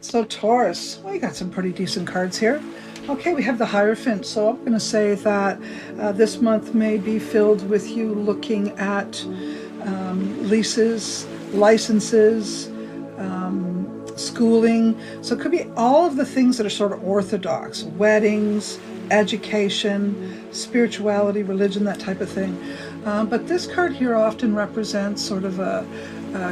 So Taurus, well, you got some pretty decent cards here. Okay, we have the Hierophant. So I'm going to say that this month may be filled with you looking at leases, licenses, schooling. So it could be all of the things that are sort of orthodox: weddings, education, spirituality, religion, that type of thing. But this card here often represents sort of a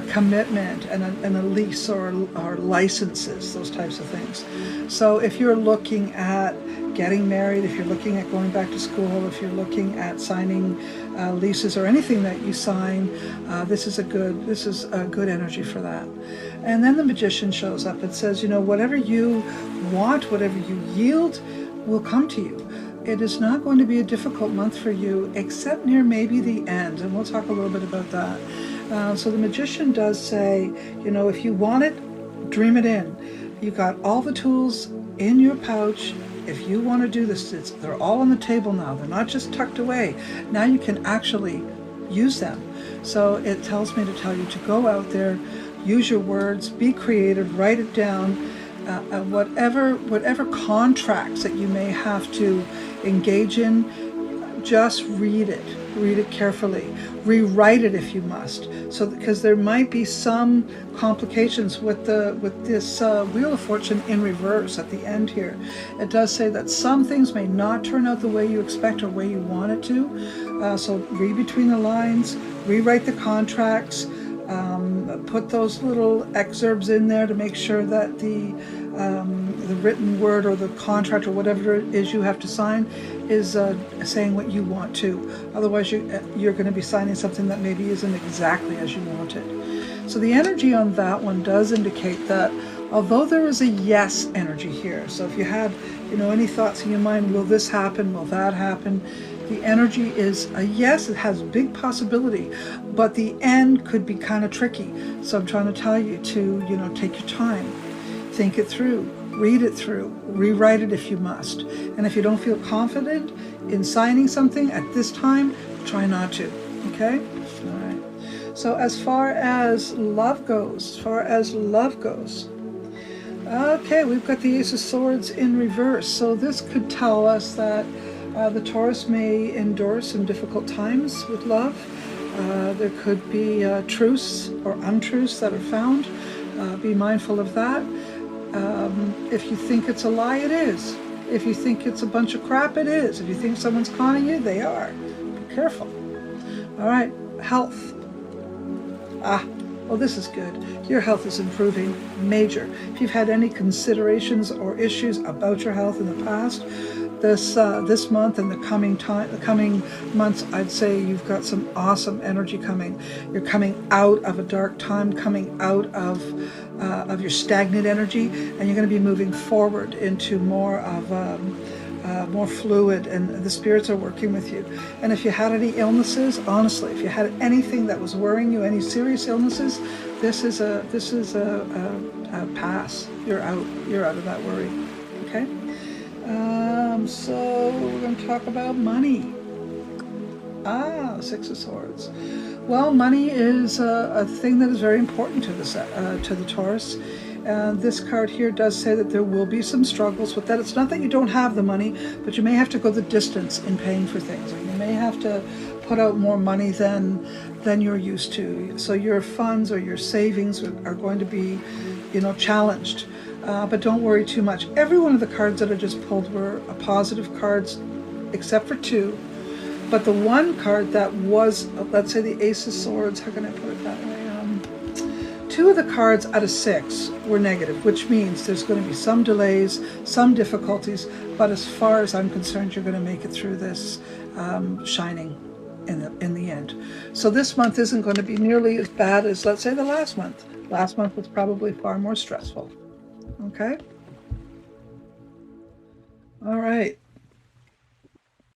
commitment and a lease or licenses, those types of things. So if you're looking at getting married, if you're looking at going back to school, if you're looking at signing leases or anything that you sign, this is a good energy for that. And then the Magician shows up and says, you know, whatever you want, whatever you yield, will come to you. It is not going to be a difficult month for you, except near maybe the end, and we'll talk a little bit about that. So the Magician does say, you know, if you want it, dream it in. You got all the tools in your pouch. If you want to do this, they're all on the table now. They're not just tucked away. Now you can actually use them. So it tells me to tell you to go out there, use your words, be creative, write it down. Whatever contracts that you may have to engage in, just read it carefully, rewrite it if you must. So because there might be some complications with this Wheel of Fortune in reverse at the end here. It does say that some things may not turn out the way you expect or way you want it to. So read between the lines, rewrite the contracts. Put those little excerpts in there to make sure that the written word or the contract or whatever it is you have to sign is saying what you want to. Otherwise, you're going to be signing something that maybe isn't exactly as you want it. So the energy on that one does indicate that although there is a yes energy here, so if you had, you know, any thoughts in your mind, will this happen, will that happen? The energy is a yes, it has big possibility, but the end could be kind of tricky. So I'm trying to tell you to, you know, take your time, think it through, read it through, rewrite it if you must. And if you don't feel confident in signing something at this time, try not to, okay? All right. So as far as love goes, okay, we've got the Ace of Swords in reverse. So this could tell us that the Taurus may endure some difficult times with love. There could be truths or untruths that are found. Be mindful of that. If you think it's a lie, it is. If you think it's a bunch of crap, it is. If you think someone's conning you, they are. Be careful. All right, health. Well, this is good. Your health is improving, major. If you've had any considerations or issues about your health in the past, this month and the coming months, I'd say you've got some awesome energy coming. You're coming out of a dark time, coming out of your stagnant energy, and you're going to be moving forward into more of more fluid, and the spirits are working with you. And if you had any illnesses, honestly, if you had anything that was worrying you, any serious illnesses, this is a pass. You're out of that worry. Okay. So we're going to talk about money. Six of Swords. Well, money is a thing that is very important to the Taurus. This card here does say that there will be some struggles with that. It's not that you don't have the money, but you may have to go the distance in paying for things, or you may have to put out more money than you're used to. So your funds or your savings are going to be, you know, challenged. But don't worry too much. Every one of the cards that I just pulled were positive cards, except for two. But the one card that was, let's say the Ace of Swords, how can I put it that way? Two of the cards out of six were negative, which means there's going to be some delays, some difficulties, but as far as I'm concerned, you're going to make it through this shining in the end. So this month isn't going to be nearly as bad as, let's say, the last month. Last month was probably far more stressful. Okay? All right.